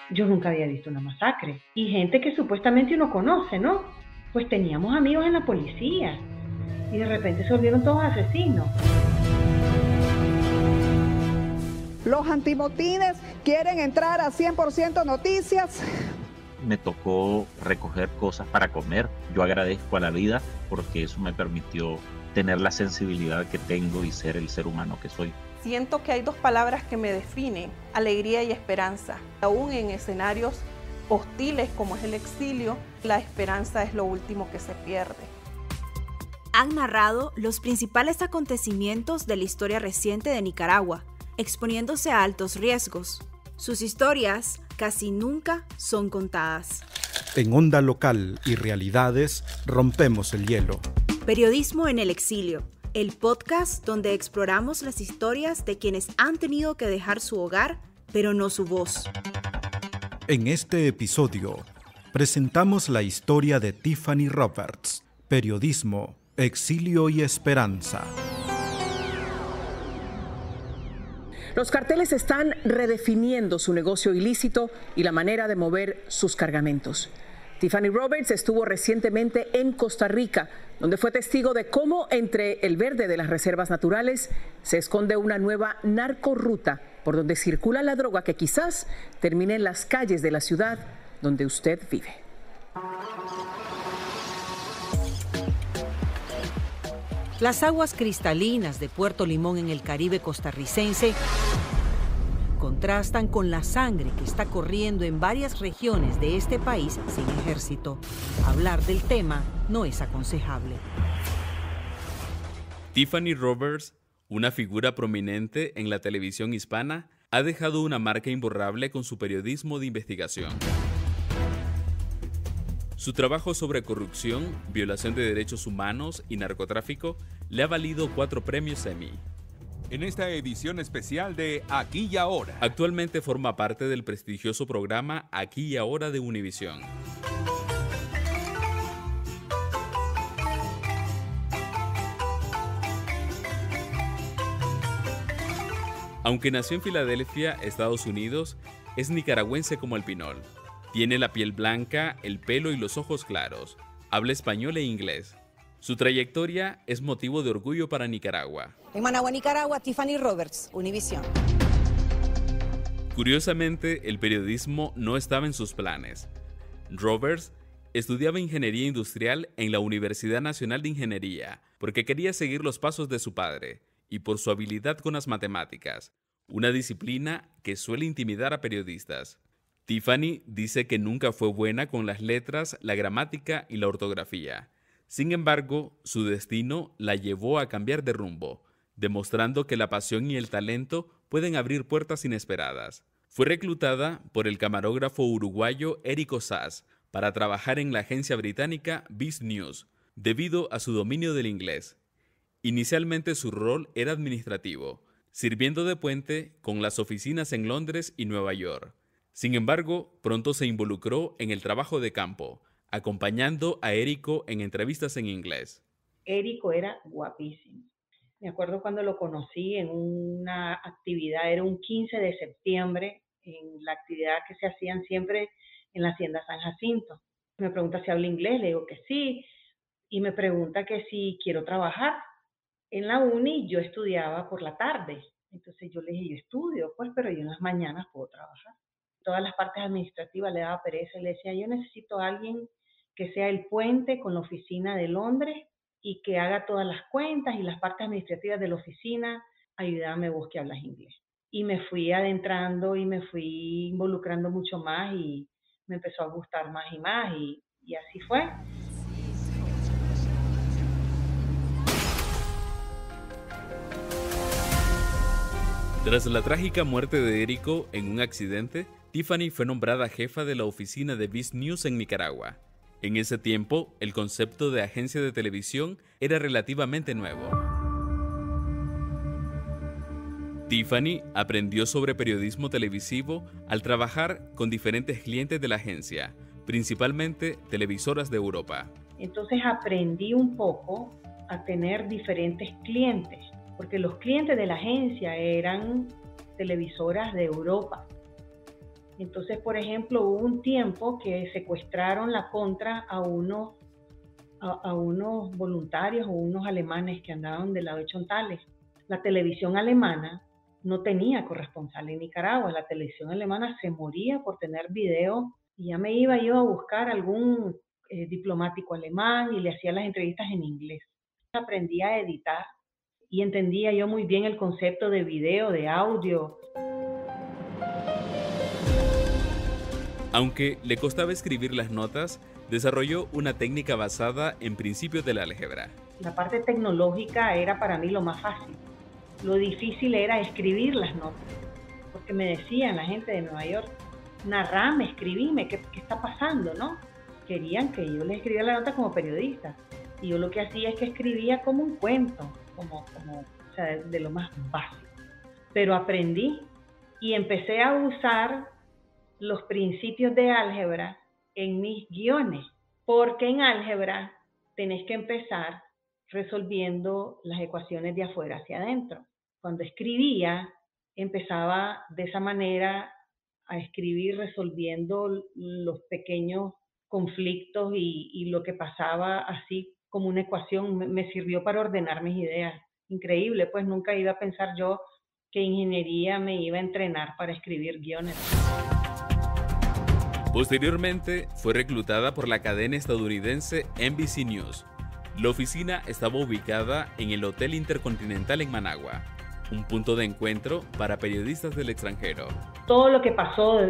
Yo nunca había visto una masacre. Y gente que supuestamente uno conoce, ¿no? Pues teníamos amigos en la policía. Y de repente se volvieron todos asesinos. Los antimotines quieren entrar a 100% Noticias. Me tocó recoger cosas para comer. Yo agradezco a la vida porque eso me permitió tener la sensibilidad que tengo y ser el ser humano que soy. Siento que hay dos palabras que me definen: alegría y esperanza. Aún en escenarios hostiles como es el exilio, la esperanza es lo último que se pierde. Han narrado los principales acontecimientos de la historia reciente de Nicaragua, exponiéndose a altos riesgos. Sus historias casi nunca son contadas. En Onda Local y Realidades rompemos el hielo. Periodismo en el exilio, el podcast donde exploramos las historias de quienes han tenido que dejar su hogar, pero no su voz. En este episodio presentamos la historia de Tiffany Roberts, periodismo, exilio y esperanza. Los carteles están redefiniendo su negocio ilícito y la manera de mover sus cargamentos. Tiffany Roberts estuvo recientemente en Costa Rica, donde fue testigo de cómo entre el verde de las reservas naturales se esconde una nueva narcorruta por donde circula la droga que quizás termine en las calles de la ciudad donde usted vive. Las aguas cristalinas de Puerto Limón en el Caribe costarricense contrastan con la sangre que está corriendo en varias regiones de este país sin ejército. Hablar del tema no es aconsejable. Tiffany Roberts, una figura prominente en la televisión hispana, ha dejado una marca imborrable con su periodismo de investigación. Su trabajo sobre corrupción, violación de derechos humanos y narcotráfico le ha valido 4 premios Emmy. En esta edición especial de Aquí y Ahora. Actualmente forma parte del prestigioso programa Aquí y Ahora de Univisión. Aunque nació en Filadelfia, Estados Unidos, es nicaragüense como el pinol. Tiene la piel blanca, el pelo y los ojos claros. Habla español e inglés. Su trayectoria es motivo de orgullo para Nicaragua. En Managua, Nicaragua, Tiffany Roberts, Univisión. Curiosamente, el periodismo no estaba en sus planes. Roberts estudiaba ingeniería industrial en la Universidad Nacional de Ingeniería porque quería seguir los pasos de su padre y por su habilidad con las matemáticas, una disciplina que suele intimidar a periodistas. Tiffany dice que nunca fue buena con las letras, la gramática y la ortografía. Sin embargo, su destino la llevó a cambiar de rumbo, demostrando que la pasión y el talento pueden abrir puertas inesperadas. Fue reclutada por el camarógrafo uruguayo Érico Sass para trabajar en la agencia británica Viz News, debido a su dominio del inglés. Inicialmente su rol era administrativo, sirviendo de puente con las oficinas en Londres y Nueva York. Sin embargo, pronto se involucró en el trabajo de campo, acompañando a Érico en entrevistas en inglés. Érico era guapísimo. Me acuerdo cuando lo conocí en una actividad, era un 15 de septiembre, en la actividad que se hacían siempre en la Hacienda San Jacinto. Me pregunta si hablo inglés, le digo que sí, y me pregunta que si quiero trabajar. En la uni yo estudiaba por la tarde, entonces yo le dije, yo estudio, pues, pero yo en las mañanas puedo trabajar. Todas las partes administrativas le daba pereza y le decía, yo necesito a alguien que sea el puente con la oficina de Londres y que haga todas las cuentas y las partes administrativas de la oficina, ayúdame vos que hablas inglés. Y me fui adentrando y me fui involucrando mucho más y me empezó a gustar más y así fue. Tras la trágica muerte de Érico en un accidente, Tiffany fue nombrada jefa de la oficina de Viz News en Nicaragua. En ese tiempo, el concepto de agencia de televisión era relativamente nuevo. Tiffany aprendió sobre periodismo televisivo al trabajar con diferentes clientes de la agencia, principalmente televisoras de Europa. Entonces aprendí un poco a tener diferentes clientes, porque los clientes de la agencia eran televisoras de Europa. Entonces, por ejemplo, hubo un tiempo que secuestraron la Contra a unos voluntarios o unos alemanes que andaban del lado de Chontales. La televisión alemana no tenía corresponsal en Nicaragua. La televisión alemana se moría por tener video y ya me iba yo a buscar algún diplomático alemán y le hacía las entrevistas en inglés. Aprendí a editar y entendía yo muy bien el concepto de video, de audio. Aunque le costaba escribir las notas, desarrolló una técnica basada en principios de la álgebra. La parte tecnológica era para mí lo más fácil. Lo difícil era escribir las notas, porque me decían la gente de Nueva York, narrame, escribime, ¿qué está pasando, no? Querían que yo les escribiera la nota como periodista. Y yo lo que hacía es que escribía como un cuento, o sea, de lo más básico. Pero aprendí y empecé a usar los principios de álgebra en mis guiones, porque en álgebra tenés que empezar resolviendo las ecuaciones de afuera hacia adentro. Cuando escribía, empezaba de esa manera a escribir resolviendo los pequeños conflictos y lo que pasaba así como una ecuación. Me sirvió para ordenar mis ideas. Increíble, pues nunca iba a pensar yo que ingeniería me iba a entrenar para escribir guiones. Posteriormente, fue reclutada por la cadena estadounidense NBC News. La oficina estaba ubicada en el Hotel Intercontinental en Managua, un punto de encuentro para periodistas del extranjero. Todo lo que pasó,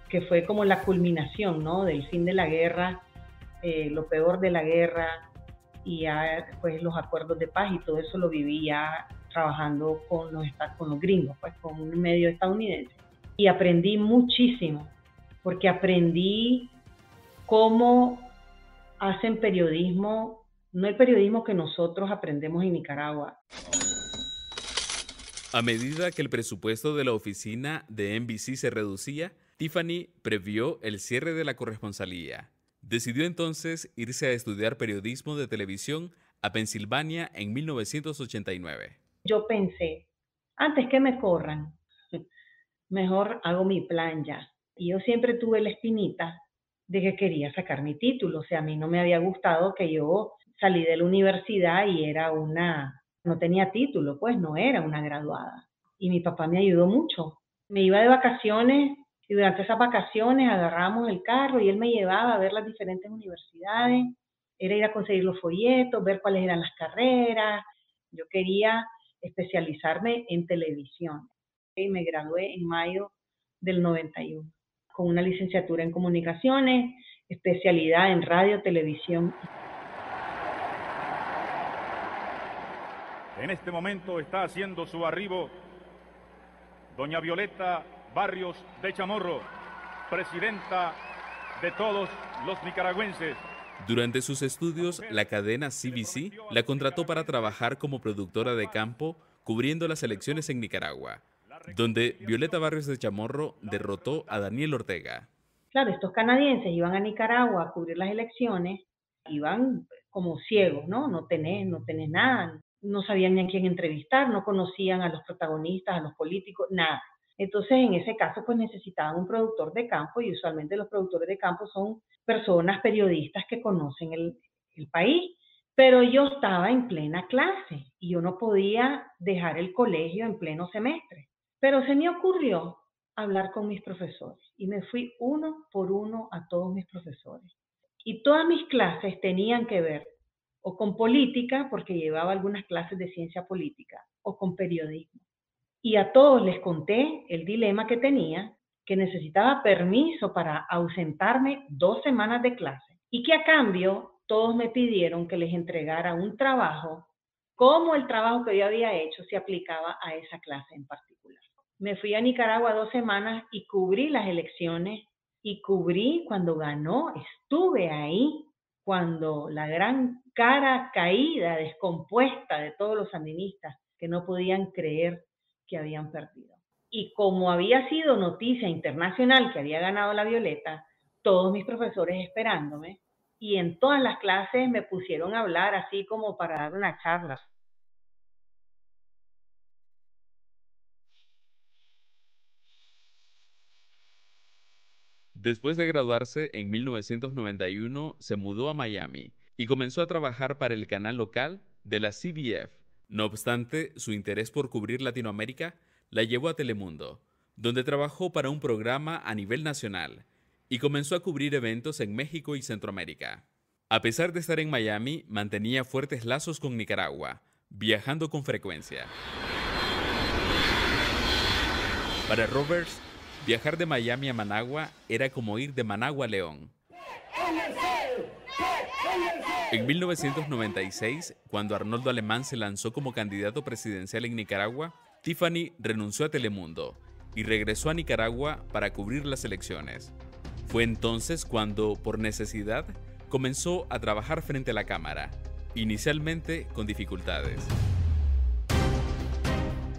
que fue como la culminación, ¿no?, del fin de la guerra, lo peor de la guerra, y ya pues los acuerdos de paz, y todo eso lo viví ya trabajando con los gringos, pues con un medio estadounidense. Y aprendí muchísimo, porque aprendí cómo hacen periodismo, no el periodismo que nosotros aprendemos en Nicaragua. A medida que el presupuesto de la oficina de NBC se reducía, Tiffany previó el cierre de la corresponsalía. Decidió entonces irse a estudiar periodismo de televisión a Pensilvania en 1989. Yo pensé, antes que me corran, mejor hago mi plan ya. Y yo siempre tuve la espinita de que quería sacar mi título. O sea, a mí no me había gustado que yo salí de la universidad y no tenía título, pues no era una graduada. Y mi papá me ayudó mucho. Me iba de vacaciones y durante esas vacaciones agarramos el carro y él me llevaba a ver las diferentes universidades. Era ir a conseguir los folletos, ver cuáles eran las carreras. Yo quería especializarme en televisión. Y me gradué en mayo del 91 con una licenciatura en comunicaciones, especialidad en radio, televisión. En este momento está haciendo su arribo doña Violeta Barrios de Chamorro, presidenta de todos los nicaragüenses. Durante sus estudios, la cadena CBC la contrató para trabajar como productora de campo, cubriendo las elecciones en Nicaragua, donde Violeta Barrios de Chamorro derrotó a Daniel Ortega. Claro, estos canadienses iban a Nicaragua a cubrir las elecciones, iban como ciegos, ¿no? No tenés nada, no sabían ni a quién entrevistar, no conocían a los protagonistas, a los políticos, nada. Entonces, en ese caso, pues necesitaban un productor de campo, y usualmente los productores de campo son personas, periodistas que conocen el país. Pero yo estaba en plena clase y yo no podía dejar el colegio en pleno semestre. Pero se me ocurrió hablar con mis profesores y me fui uno por uno a todos mis profesores. Y todas mis clases tenían que ver o con política, porque llevaba algunas clases de ciencia política, o con periodismo. Y a todos les conté el dilema que tenía, que necesitaba permiso para ausentarme 2 semanas de clase y que a cambio todos me pidieron que les entregara un trabajo, como el trabajo que yo había hecho se aplicaba a esa clase en particular. Me fui a Nicaragua 2 semanas y cubrí las elecciones, y cubrí cuando ganó, estuve ahí cuando la gran cara caída, descompuesta de todos los sandinistas que no podían creer que habían perdido. Y como había sido noticia internacional que había ganado la Violeta, todos mis profesores esperándome, y en todas las clases me pusieron a hablar así como para dar una charla. Después de graduarse en 1991, se mudó a Miami y comenzó a trabajar para el canal local de la CBF. No obstante, su interés por cubrir Latinoamérica la llevó a Telemundo, donde trabajó para un programa a nivel nacional y comenzó a cubrir eventos en México y Centroamérica. A pesar de estar en Miami, mantenía fuertes lazos con Nicaragua, viajando con frecuencia. Para Roberts, viajar de Miami a Managua era como ir de Managua a León. En 1996, cuando Arnoldo Alemán se lanzó como candidato presidencial en Nicaragua, Tiffany renunció a Telemundo y regresó a Nicaragua para cubrir las elecciones. Fue entonces cuando, por necesidad, comenzó a trabajar frente a la cámara, inicialmente con dificultades.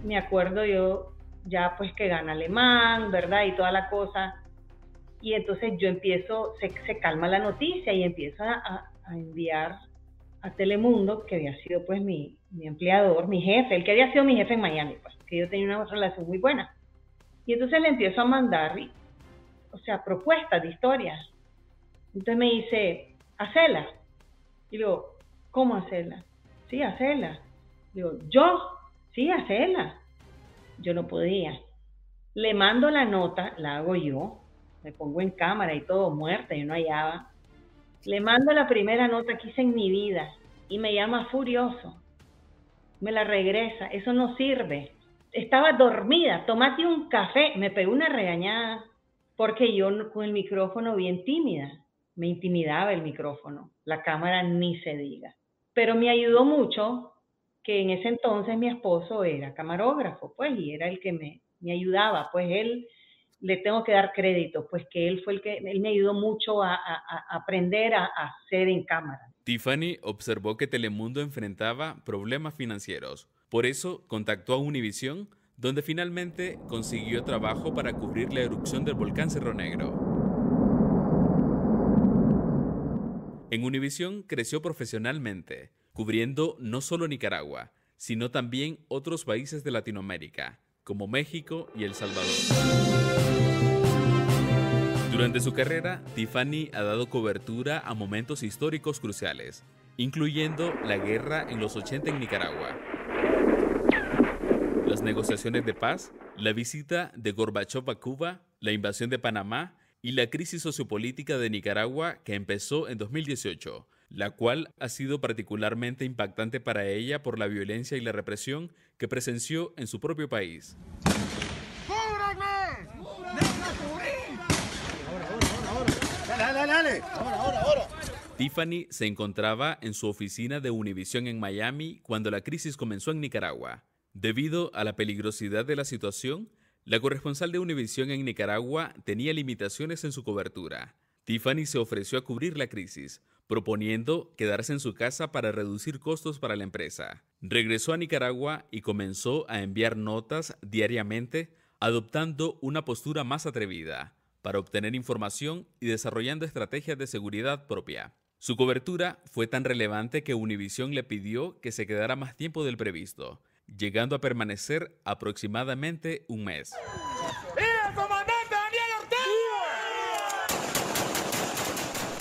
Me acuerdo yo ya pues que gana Alemán, ¿verdad? Y toda la cosa. Y entonces yo empiezo, se calma la noticia y empiezo a enviar a Telemundo, que había sido pues mi empleador, mi jefe, el que había sido mi jefe en Miami, pues, que yo tenía una relación muy buena. Y entonces le empiezo a mandar, propuestas de historias. Entonces me dice, hacela. Y digo, ¿cómo hacerla? Sí, hacela. Digo, ¿yo? Sí, hacela. Yo no podía. Le mando la nota, la hago yo, me pongo en cámara y todo, muerta, yo no hallaba. Le mando la primera nota que hice en mi vida y me llama furioso. Me la regresa, eso no sirve. Estaba dormida, tomate un café, me pegó una regañada porque yo con el micrófono bien tímida, me intimidaba el micrófono, la cámara ni se diga. Pero me ayudó mucho que en ese entonces mi esposo era camarógrafo, pues, y era el que me ayudaba, pues él, le tengo que dar crédito, pues que él me ayudó mucho a aprender a hacer en cámara. Tiffany observó que Telemundo enfrentaba problemas financieros. Por eso contactó a Univisión, donde finalmente consiguió trabajo para cubrir la erupción del volcán Cerro Negro. En Univisión creció profesionalmente, cubriendo no solo Nicaragua, sino también otros países de Latinoamérica, como México y El Salvador. Durante su carrera, Tiffany ha dado cobertura a momentos históricos cruciales, incluyendo la guerra en los 80 en Nicaragua, las negociaciones de paz, la visita de Gorbachov a Cuba, la invasión de Panamá y la crisis sociopolítica de Nicaragua que empezó en 2018, la cual ha sido particularmente impactante para ella por la violencia y la represión que presenció en su propio país. Tiffany se encontraba en su oficina de Univisión en Miami cuando la crisis comenzó en Nicaragua. Debido a la peligrosidad de la situación, la corresponsal de Univisión en Nicaragua tenía limitaciones en su cobertura. Tiffany se ofreció a cubrir la crisis, proponiendo quedarse en su casa para reducir costos para la empresa. Regresó a Nicaragua y comenzó a enviar notas diariamente, adoptando una postura más atrevida para obtener información y desarrollando estrategias de seguridad propia. Su cobertura fue tan relevante que Univisión le pidió que se quedara más tiempo del previsto, llegando a permanecer aproximadamente un mes.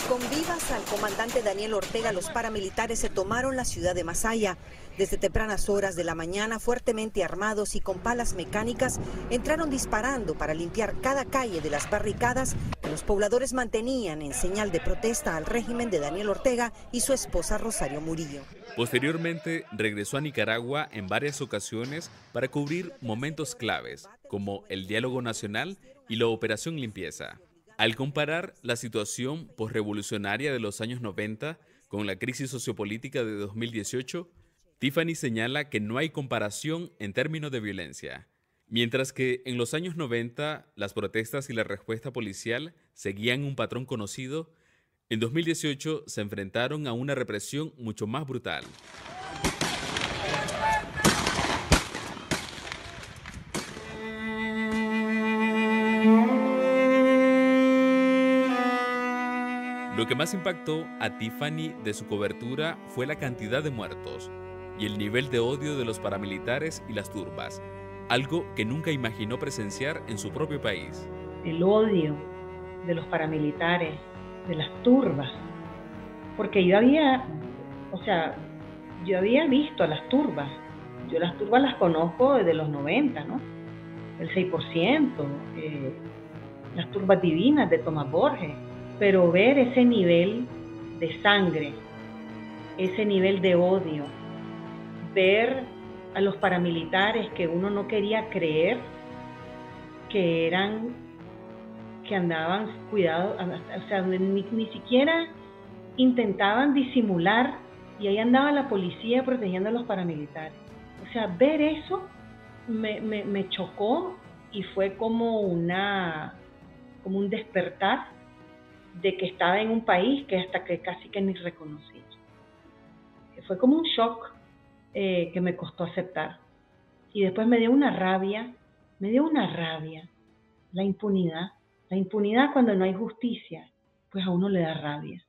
Con vivas al comandante Daniel Ortega, los paramilitares se tomaron la ciudad de Masaya. Desde tempranas horas de la mañana, fuertemente armados y con palas mecánicas, entraron disparando para limpiar cada calle de las barricadas que los pobladores mantenían en señal de protesta al régimen de Daniel Ortega y su esposa Rosario Murillo. Posteriormente, regresó a Nicaragua en varias ocasiones para cubrir momentos claves, como el diálogo nacional y la Operación Limpieza. Al comparar la situación posrevolucionaria de los años 90 con la crisis sociopolítica de 2018, Tiffany señala que no hay comparación en términos de violencia. Mientras que en los años 90 las protestas y la respuesta policial seguían un patrón conocido, en 2018 se enfrentaron a una represión mucho más brutal. Lo que más impactó a Tiffany de su cobertura fue la cantidad de muertos y el nivel de odio de los paramilitares y las turbas, algo que nunca imaginó presenciar en su propio país. El odio de los paramilitares, de las turbas, porque yo había visto a las turbas. Yo las turbas las conozco desde los 90, ¿no? El 6%, las turbas divinas de Tomás Borges, pero ver ese nivel de sangre, ese nivel de odio, ver a los paramilitares que uno no quería creer que andaban cuidados, o sea, ni siquiera intentaban disimular, y ahí andaba la policía protegiendo a los paramilitares. O sea, ver eso me chocó y fue como un despertar de que estaba en un país que hasta que casi que ni reconocí. Fue como un shock que me costó aceptar. Y después me dio una rabia, la impunidad cuando no hay justicia, pues a uno le da rabia.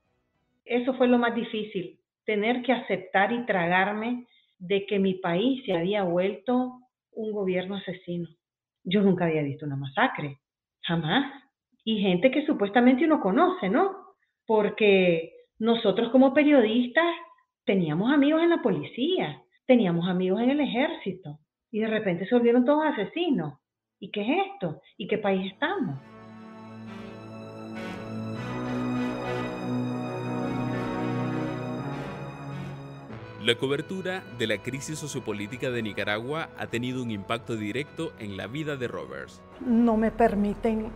Eso fue lo más difícil, tener que aceptar y tragarme de que mi país se había vuelto un gobierno asesino. Yo nunca había visto una masacre, jamás. Y gente que supuestamente uno conoce, ¿no? Porque nosotros como periodistas teníamos amigos en la policía, teníamos amigos en el ejército, y de repente se volvieron todos asesinos. ¿Y qué es esto? ¿Y qué país estamos? La cobertura de la crisis sociopolítica de Nicaragua ha tenido un impacto directo en la vida de Roberts. No me permiten,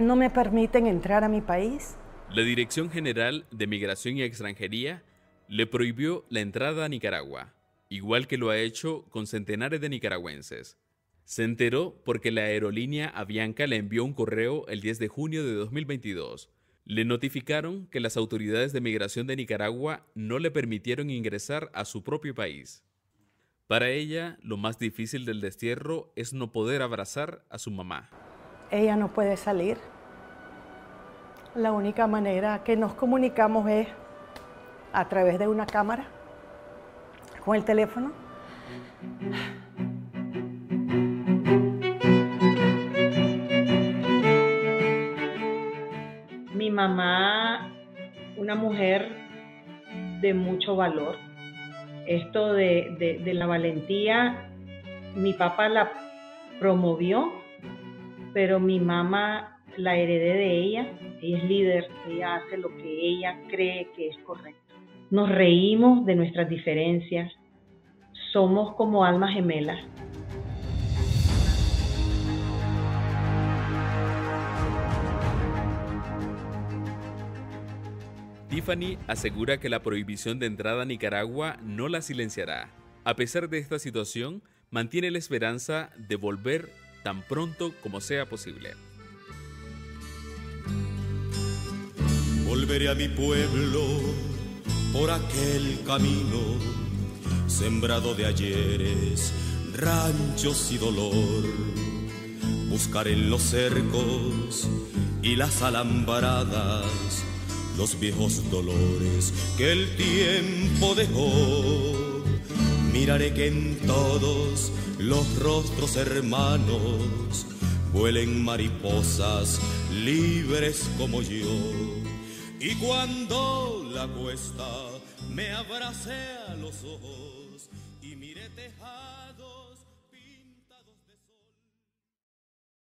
no me permiten entrar a mi país. La Dirección General de Migración y Extranjería le prohibió la entrada a Nicaragua, igual que lo ha hecho con centenares de nicaragüenses. Se enteró porque la aerolínea Avianca le envió un correo el 10 de junio de 2022. Le notificaron que las autoridades de migración de Nicaragua no le permitieron ingresar a su propio país. Para ella, lo más difícil del destierro es no poder abrazar a su mamá. Ella no puede salir. La única manera que nos comunicamos es a través de una cámara, con el teléfono. Mi mamá, una mujer de mucho valor. Esto de la valentía, mi papá la promovió, pero mi mamá la heredé de ella. Ella es líder, ella hace lo que ella cree que es correcto. Nos reímos de nuestras diferencias, somos como almas gemelas. Tiffany asegura que la prohibición de entrada a Nicaragua no la silenciará. A pesar de esta situación, mantiene la esperanza de volver tan pronto como sea posible. Volveré a mi pueblo por aquel camino, sembrado de ayeres, ranchos y dolor. Buscaré en los cercos y las alambradas los viejos dolores que el tiempo dejó. Miraré que en todos los rostros hermanos vuelen mariposas libres como yo. Y cuando la cuesta me abracé a los ojos y miré tejar